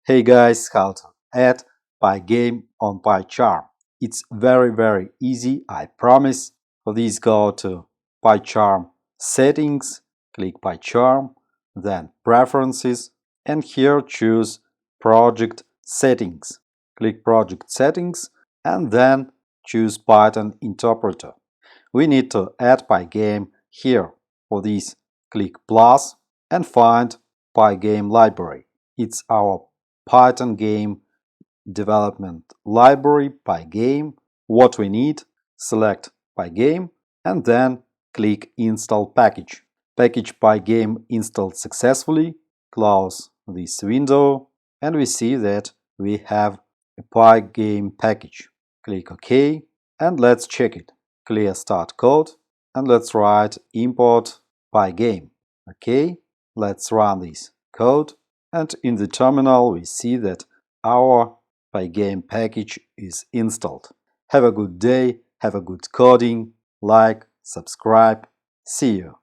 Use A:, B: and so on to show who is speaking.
A: Hey guys, how to add PyGame on PyCharm. It's very easy, I promise. For this, go to PyCharm settings, click PyCharm, then preferences, and here choose project settings. Click project settings and then choose Python interpreter. We need to add PyGame here. For this, click plus and find PyGame library. It's our Python game development library PyGame. What we need, select PyGame and then click Install Package. Package PyGame installed successfully. Close this window and we see that we have a PyGame package. Click OK and let's check it. Clear start code and let's write import PyGame. OK, let's run this code. And in the terminal we see that our PyGame package is installed. Have a good day, have a good coding, like, subscribe, see you.